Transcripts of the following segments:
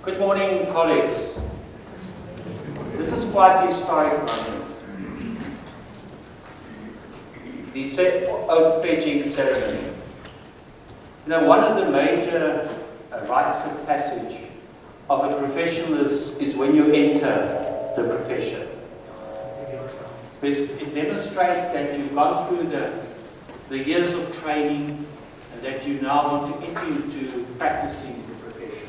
Good morning, colleagues. This is quite a historic moment. The oath pledging ceremony. You know, one of the major rites of passage of a professional is when you enter the profession. Because it demonstrates that you've gone through the years of training and that you now want to enter into practicing the profession.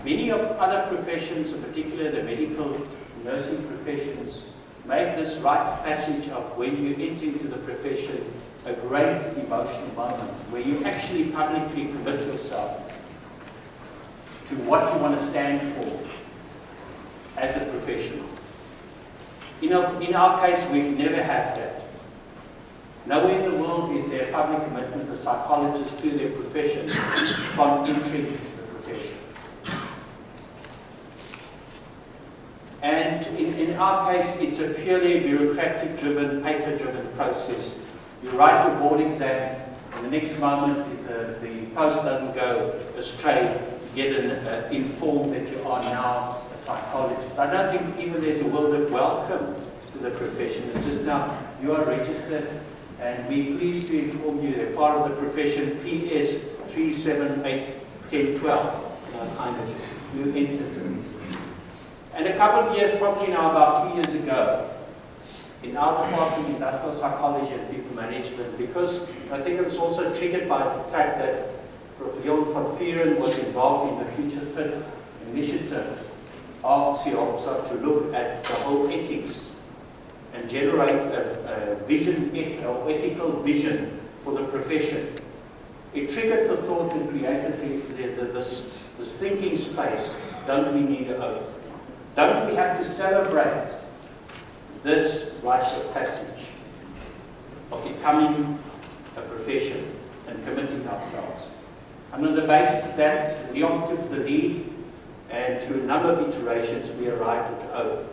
Many of other professions, in particular the medical nursing professions, make this rite of passage of when you enter into the profession a great emotional moment where you actually publicly commit yourself to what you want to stand for as a professional. In our case, we've never had that. Nowhere in the world is there a public commitment of psychologists to their profession upon entering the profession. And in our case, it's a purely bureaucratic-driven, paper-driven process. You write your board exam, and the next moment, if the post doesn't go astray, you get informed that you are now a psychologist. I don't think even there's a word of welcome to the profession. It's just now you are registered, and we're pleased to inform you that part of the profession, PS 3781012, kind of new enters. And a couple of years, probably now about 3 years ago, in our department, industrial psychology and people management, because I think it was also triggered by the fact that Prof. Leon van Vieren was involved in the Future Fit initiative of SIOPSA to look at the whole ethics and generate a vision, or ethical vision for the profession. It triggered the thought and created this thinking space. Don't we need an oath? Don't we have to celebrate this rite of passage of becoming a profession and committing ourselves? And on the basis of that, Leon took the lead, and through a number of iterations, we arrived at the oath.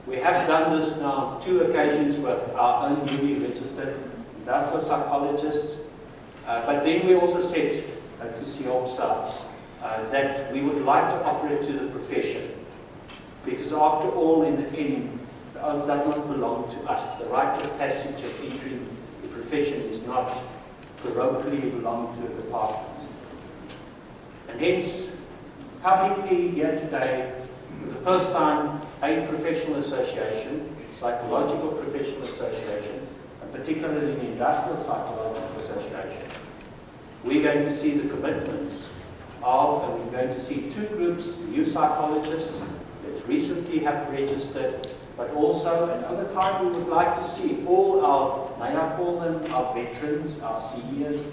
We have done this now on 2 occasions with our own newly registered industrial psychologists, but then we also said to SIOPSA that we would like to offer it to the profession, because after all, in the end, the oath does not belong to us. The rite of passage of entering the profession is not parochially belong to a department. And hence, publicly here today, for the first time, a professional association, psychological professional association, and particularly the industrial psychological association, we're going to see the commitments of, and we're going to see 2 groups, new psychologists that recently have registered, but also, and over time, we would like to see all our, may I call them, our veterans, our seniors,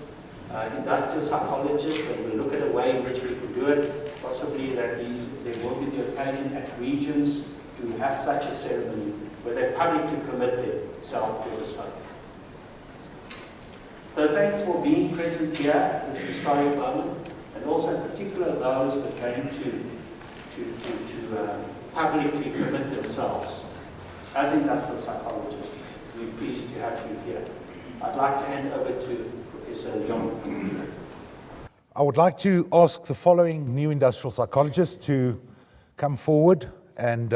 industrial psychologists, and we'll look at a way in which we can do it, possibly that there will be the occasion at regions to have such a ceremony where they publicly commit themselves to this oath. So thanks for being present here at this historic moment, and also in particular those that came to publicly commit themselves. As industrial psychologists, we're pleased to have you here. I'd like to hand over to Professor Leon. I would like to ask the following new industrial psychologists to come forward and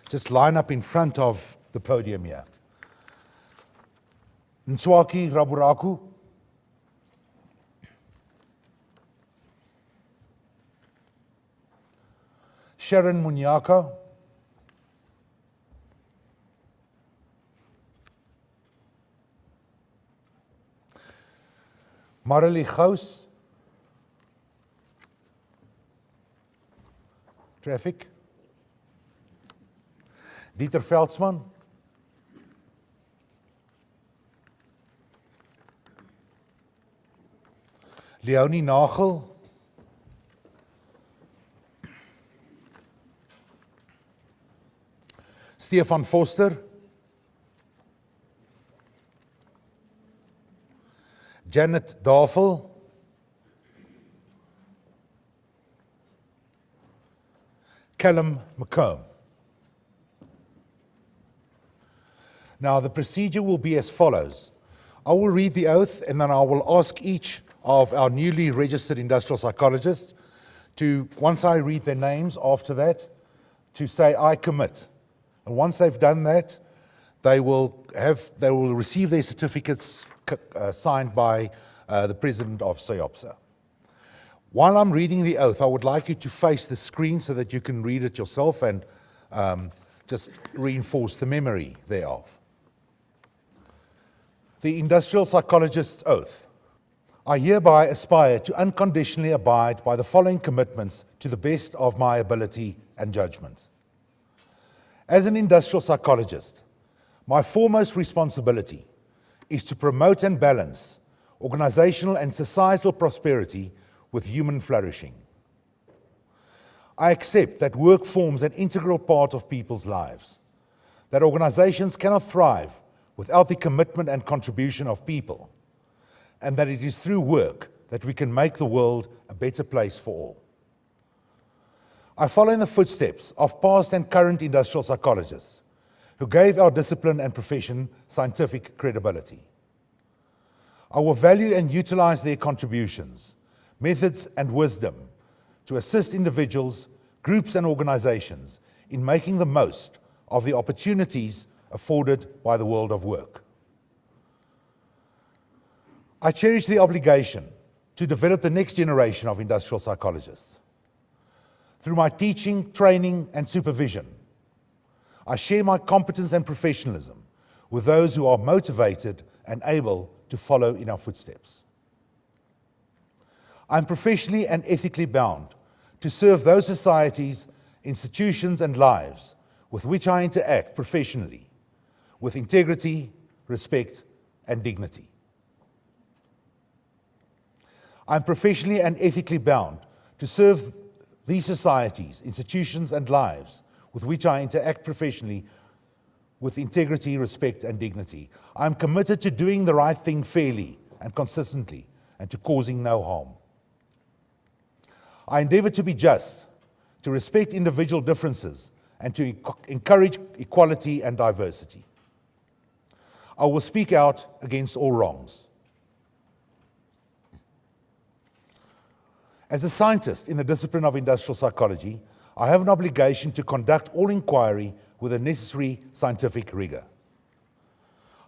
just line up in front of the podium here. Nswaki Raburaku. Sharon Munyaka. Marilee Gous. Traffic. Dieter Veldsman. Leonie Nagel. Stefan Foster. Janet Davel. Callum McComb. Now, the procedure will be as follows. I will read the oath, and then I will ask each of our newly registered industrial psychologists to, once I read their names after that, to say, I commit. And once they've done that, they will receive their certificates signed by the president of SIOPSA. While I'm reading the oath, I would like you to face the screen so that you can read it yourself and just reinforce the memory thereof. The industrial psychologist's oath. I hereby aspire to unconditionally abide by the following commitments to the best of my ability and judgment. As an industrial psychologist, my foremost responsibility is to promote and balance organizational and societal prosperity with human flourishing. I accept that work forms an integral part of people's lives, that organizations cannot thrive without the commitment and contribution of people, and that it is through work that we can make the world a better place for all. I follow in the footsteps of past and current industrial psychologists who gave our discipline and profession scientific credibility. I will value and utilize their contributions, methods, and wisdom to assist individuals, groups, and organizations in making the most of the opportunities afforded by the world of work. I cherish the obligation to develop the next generation of industrial psychologists. Through my teaching, training, and supervision, I share my competence and professionalism with those who are motivated and able to follow in our footsteps. I'm professionally and ethically bound to serve those societies, institutions, and lives with which I interact professionally, with integrity, respect, and dignity. I'm professionally and ethically bound to serve these societies, institutions, and lives with which I interact professionally with integrity, respect, and dignity. I'm committed to doing the right thing fairly and consistently and to causing no harm. I endeavor to be just, to respect individual differences, and to encourage equality and diversity. I will speak out against all wrongs. As a scientist in the discipline of industrial psychology, I have an obligation to conduct all inquiry with the necessary scientific rigor.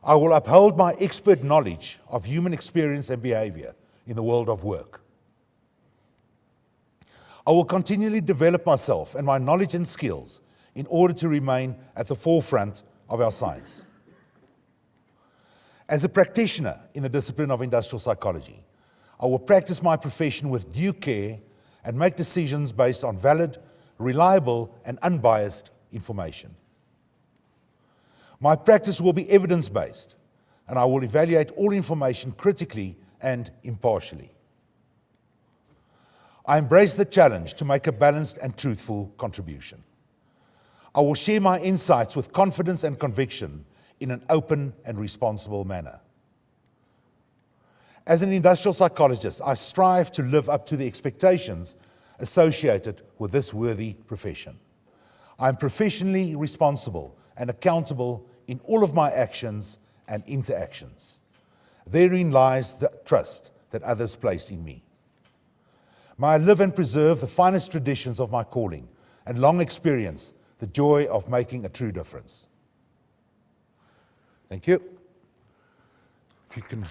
I will uphold my expert knowledge of human experience and behavior in the world of work. I will continually develop myself and my knowledge and skills in order to remain at the forefront of our science. As a practitioner in the discipline of industrial psychology, I will practice my profession with due care and make decisions based on valid, reliable, and unbiased information. My practice will be evidence-based, and I will evaluate all information critically and impartially. I embrace the challenge to make a balanced and truthful contribution. I will share my insights with confidence and conviction in an open and responsible manner. As an industrial psychologist, I strive to live up to the expectations associated with this worthy profession. I am professionally responsible and accountable in all of my actions and interactions. Therein lies the trust that others place in me. May I live and preserve the finest traditions of my calling and long experience the joy of making a true difference. Thank you. If you can.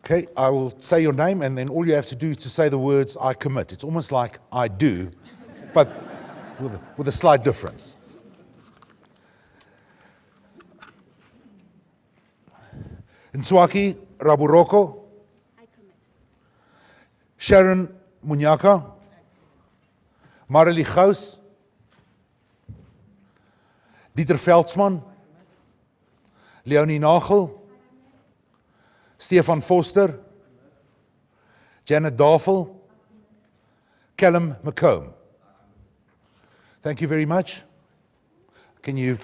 Okay, I will say your name, and then all you have to do is to say the words, I commit. It's almost like I do, but with a slight difference. Nswaki Raburoko. I commit. Sharon Munyaka. Marilee Gous. Dieter Veldsman. Leonie Nagel. Stefan Foster. Janet Davel. Callum McComb. Thank you very much. Can you...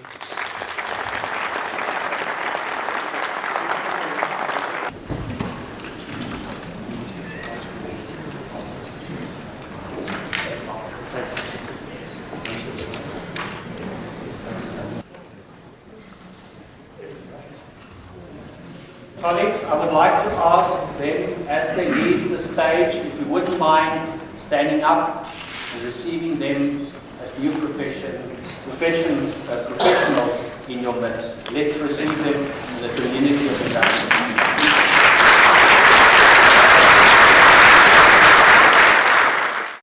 Colleagues, I would like to ask them, as they leave the stage, if you wouldn't mind standing up and receiving them as new professionals in your midst. Let's receive them in the community of induction.